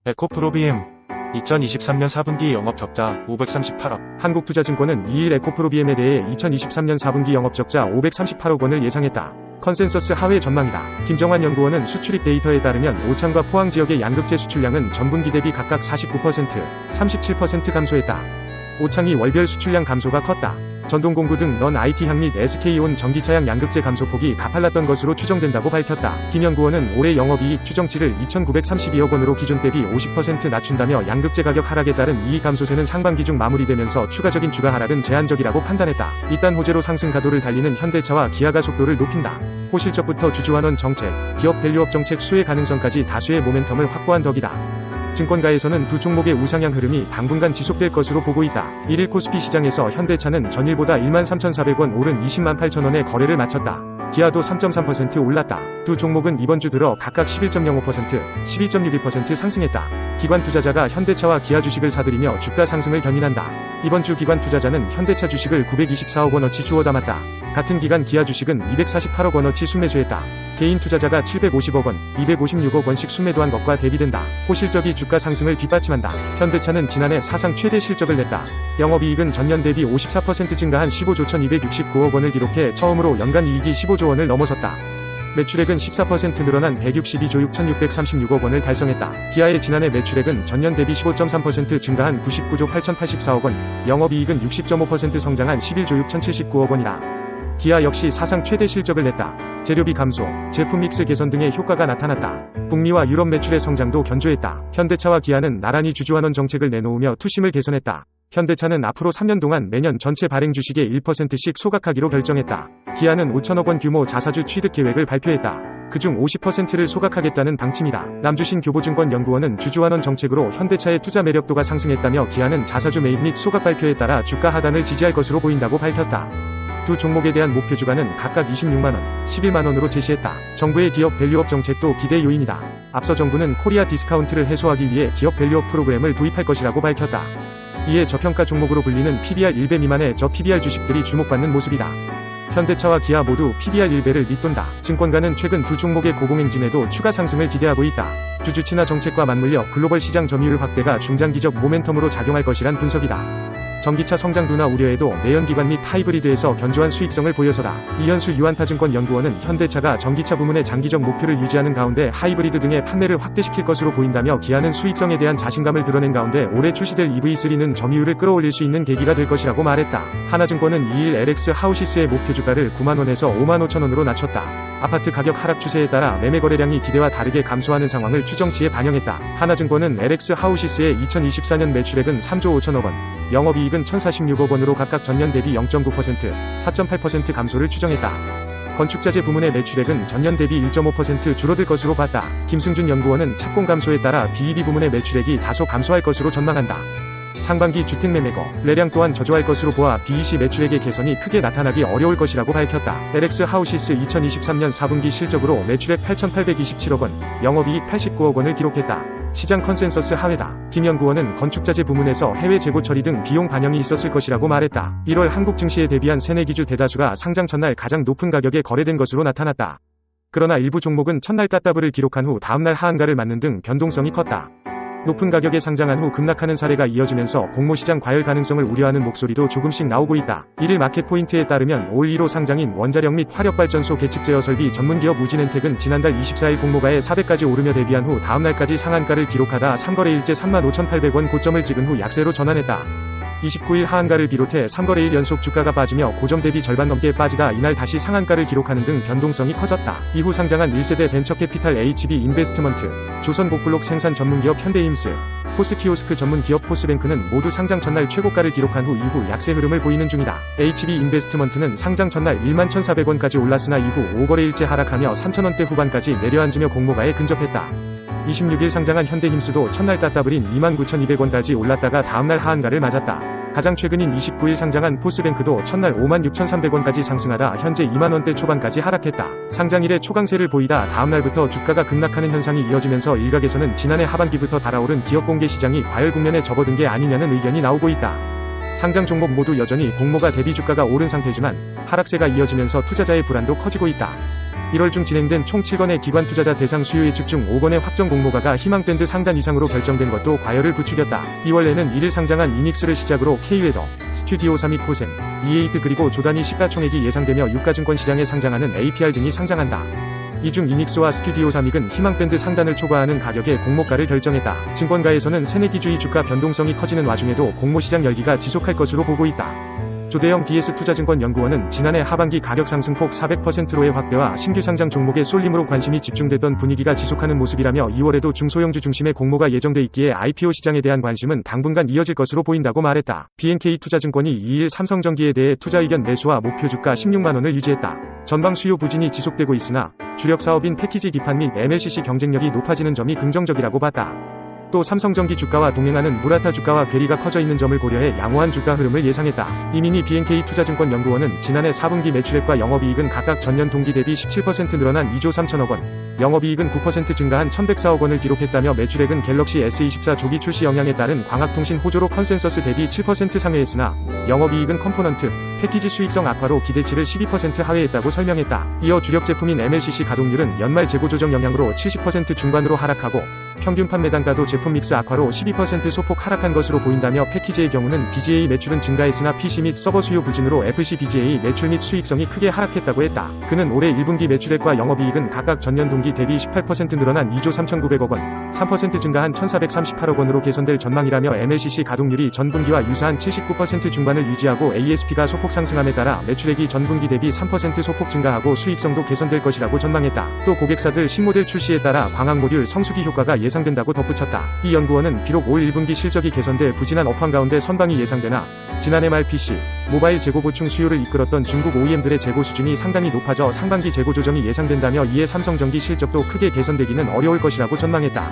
에코프로비엠 2023년 4분기 영업적자 538억. 한국투자증권은 2일 에코프로비엠에 대해 2023년 4분기 영업적자 538억 원을 예상했다. 컨센서스 하회 전망이다. 김정환 연구원은 수출입 데이터에 따르면 오창과 포항 지역의 양극재 수출량은 전분기 대비 각각 49%, 37% 감소했다. 오창이 월별 수출량 감소가 컸다. 전동공구 등 넌 IT향 및 SK온 전기차량 양극재 감소폭이 가팔랐던 것으로 추정된다고 밝혔다. 김 연구원은 올해 영업이익 추정치를 2,932억 원으로 기존 대비 50% 낮춘다며 양극재 가격 하락에 따른 이익 감소세는 상반기 중 마무리되면서 추가적인 주가 하락은 제한적이라고 판단했다. 이딴 호재로 상승 가도를 달리는 현대차와 기아가 속도를 높인다. 호실적부터 주주환원 정책, 기업 밸류업 정책 수혜 가능성까지 다수의 모멘텀을 확보한 덕이다. 증권가에서는 두 종목의 우상향 흐름이 당분간 지속될 것으로 보고 있다. 1일 코스피 시장에서 현대차는 전일보다 13,400원 오른 20만 8천원에 거래를 마쳤다. 기아도 3.3% 올랐다. 두 종목은 이번 주 들어 각각 11.05%, 12.61% 상승했다. 기관 투자자가 현대차와 기아 주식을 사들이며 주가 상승을 견인한다. 이번 주 기관 투자자는 현대차 주식을 924억 원어치 주워 담았다. 같은 기간 기아 주식은 248억 원어치 순매수했다. 개인 투자자가 750억 원, 256억 원씩 순매도한 것과 대비된다. 호실적이 주가 상승을 뒷받침한다. 현대차는 지난해 사상 최대 실적을 냈다. 영업이익은 전년 대비 54% 증가한 15조 1269억 원을 기록해 처음으로 연간 이익이 15조 원을 넘어섰다. 매출액은 14% 늘어난 162조 6,636억 원을 달성했다. 기아의 지난해 매출액은 전년 대비 15.3% 증가한 99조 8,084억 원, 영업이익은 60.5% 성장한 11조 6,079억 원이다. 기아 역시 사상 최대 실적을 냈다. 재료비 감소, 제품 믹스 개선 등의 효과가 나타났다. 북미와 유럽 매출의 성장도 견조했다. 현대차와 기아는 나란히 주주환원 정책을 내놓으며 투심을 개선했다. 현대차는 앞으로 3년 동안 매년 전체 발행 주식의 1%씩 소각하기로 결정했다. 기아는 5천억 원 규모 자사주 취득 계획을 발표했다. 그중 50%를 소각하겠다는 방침이다. 남주신 교보증권 연구원은 주주환원 정책으로 현대차의 투자 매력도가 상승했다며 기아는 자사주 매입 및 소각 발표에 따라 주가 하단을 지지할 것으로 보인다고 밝혔다. 두 종목에 대한 목표 주가는 각각 26만원, 11만원으로 제시했다. 정부의 기업 밸류업 정책도 기대 요인이다. 앞서 정부는 코리아 디스카운트를 해소하기 위해 기업 밸류업 프로그램을 도입할 것이라고 밝혔다. 이에 저평가 종목으로 불리는 PBR 1배 미만의 저 PBR 주식들이 주목받는 모습이다. 현대차와 기아 모두 PBR 1배를 밑돈다. 증권가는 최근 두 종목의 고공행진에도 추가 상승을 기대하고 있다. 주주 친화 정책과 맞물려 글로벌 시장 점유율 확대가 중장기적 모멘텀으로 작용할 것이란 분석이다. 전기차 성장 둔화 우려에도 내연기관 및 하이브리드에서 견조한 수익성을 보여서다. 이현수 유한타증권 연구원은 현대차가 전기차 부문의 장기적 목표를 유지하는 가운데 하이브리드 등의 판매를 확대시킬 것으로 보인다며 기아는 수익성에 대한 자신감을 드러낸 가운데 올해 출시될 EV3는 점유율을 끌어올릴 수 있는 계기가 될 것이라고 말했다. 하나증권은 2일 LX 하우시스의 목표 주가를 9만원에서 5만 5천원으로 낮췄다. 아파트 가격 하락 추세에 따라 매매 거래량이 기대와 다르게 감소하는 상황을 추정치에 반영했다. 하나증권은 LX 하우시스의 2024년 매출액은 3조 5천억 원, 영업이익은 1,046억 원으로 각각 전년 대비 0.9%, 4.8% 감소를 추정했다. 건축자재 부문의 매출액은 전년 대비 1.5% 줄어들 것으로 봤다. 김승준 연구원은 착공 감소에 따라 BEB 부문의 매출액이 다소 감소할 것으로 전망한다. 상반기 주택 매매거, 매량 또한 저조할 것으로 보아 BEC 매출액의 개선이 크게 나타나기 어려울 것이라고 밝혔다. LX 하우시스 2023년 4분기 실적으로 매출액 8,827억 원, 영업이익 89억 원을 기록했다. 시장 컨센서스 하회다. 김 연구원은 건축자재 부문에서 해외 재고 처리 등 비용 반영이 있었을 것이라고 말했다. 1월 한국 증시에 대비한 새내 기주 대다수가 상장 첫날 가장 높은 가격에 거래된 것으로 나타났다. 그러나 일부 종목은 첫날 따따블을 기록한 후 다음날 하한가를 맞는 등 변동성이 컸다. 높은 가격에 상장한 후 급락하는 사례가 이어지면서 공모시장 과열 가능성을 우려하는 목소리도 조금씩 나오고 있다. 1일 마켓포인트에 따르면 올 1호 상장인 원자력 및 화력발전소 계측제어 설비 전문기업 우진엔텍은 지난달 24일 공모가에 400까지 오르며 대비한 후 다음날까지 상한가를 기록하다 3거래일째 35,800원 고점을 찍은 후 약세로 전환했다. 29일 하한가를 비롯해 3거래일 연속 주가가 빠지며 고점 대비 절반 넘게 빠지다 이날 다시 상한가를 기록하는 등 변동성이 커졌다. 이후 상장한 1세대 벤처캐피탈 HB 인베스트먼트, 조선복블록 생산 전문기업 현대힘스, 포스키오스크 전문기업 포스뱅크는 모두 상장 첫날 최고가를 기록한 후 이후 약세 흐름을 보이는 중이다. HB 인베스트먼트는 상장 첫날 11,400원까지 올랐으나 이후 5거래일째 하락하며 3,000원대 후반까지 내려앉으며 공모가에 근접했다. 26일 상장한 현대힘스도 첫날 따따블인 29,200원까지 올랐다가 다음날 하한가를 맞았다. 가장 최근인 29일 상장한 포스뱅크도 첫날 56,300원까지 상승하다 현재 2만원대 초반까지 하락했다. 상장일에 초강세를 보이다 다음날부터 주가가 급락하는 현상이 이어지면서 일각에서는 지난해 하반기부터 달아오른 기업 공개 시장이 과열 국면에 접어든 게 아니냐는 의견이 나오고 있다. 상장 종목 모두 여전히 공모가 대비 주가가 오른 상태지만 하락세가 이어지면서 투자자의 불안도 커지고 있다. 1월 중 진행된 총 7건의 기관 투자자 대상 수요 예측 중 5건의 확정 공모가가 희망밴드 상단 이상으로 결정된 것도 과열을 부추겼다. 2월에는 1일 상장한 이닉스를 시작으로 K웨더, 스튜디오사 및 코셈, E8 그리고 조단위 시가총액이 예상되며 유가증권 시장에 상장하는 APR 등이 상장한다. 이 중 이닉스와 스튜디오사 믹은 희망밴드 상단을 초과하는 가격의 공모가를 결정했다. 증권가에서는 새내기주의 주가 변동성이 커지는 와중에도 공모시장 열기가 지속할 것으로 보고 있다. 조대영 DS투자증권연구원은 지난해 하반기 가격 상승폭 400%로의 확대와 신규 상장 종목의 쏠림으로 관심이 집중됐던 분위기가 지속하는 모습이라며 2월에도 중소형주 중심의 공모가 예정돼 있기에 IPO 시장에 대한 관심은 당분간 이어질 것으로 보인다고 말했다. BNK투자증권이 2일 삼성전기에 대해 투자 의견 매수와 목표 주가 16만원을 유지했다. 전방 수요 부진이 지속되고 있으나 주력 사업인 패키지 기판 및 MLCC 경쟁력이 높아지는 점이 긍정적이라고 봤다. 또 삼성전기 주가와 동행하는 무라타 주가와 괴리가 커져 있는 점을 고려해 양호한 주가 흐름을 예상했다. 이민희 BNK투자증권연구원은 지난해 4분기 매출액과 영업이익은 각각 전년 동기 대비 17% 늘어난 2조 3천억 원, 영업이익은 9% 증가한 1104억 원을 기록했다며 매출액은 갤럭시 S24 조기 출시 영향에 따른 광학통신 호조로 컨센서스 대비 7% 상회했으나 영업이익은 컴포넌트, 패키지 수익성 악화로 기대치를 12% 하회했다고 설명했다. 이어 주력 제품인 MLCC 가동률은 연말 재고 조정 영향으로 70% 중반으로 하락하고 평균 판매 단가도 제품 믹스 악화로 12% 소폭 하락한 것으로 보인다며 패키지의 경우는 BGA 매출은 증가했으나 PC 및 서버 수요 부진으로 FC BGA 매출 및 수익성이 크게 하락했다고 했다. 그는 올해 1분기 매출액과 영업이익은 각각 전년 동기 대비 18% 늘어난 2조 3,900억 원, 3% 증가한 1,438억 원으로 개선될 전망이라며 MLCC 가동률이 전분기와 유사한 79% 중반을 유지하고 ASP가 소폭 상승함에 따라 매출액이 전분기 대비 3% 소폭 증가하고 수익성도 개선될 것이라고 전망했다. 또 고객사들 신모델 출시에 따라 광학 모듈 성수기 효과가 예상된다고 덧붙였다. 이 연구원은 비록 올 1분기 실적이 개선돼 부진한 업황 가운데 선방이 예상되나 지난해 말 PC, 모바일 재고 보충 수요를 이끌었던 중국 OEM들의 재고 수준이 상당히 높아져 상반기 재고 조정이 예상된다며 이에 삼성전기 실적도 크게 개선되기는 어려울 것이라고 전망했다.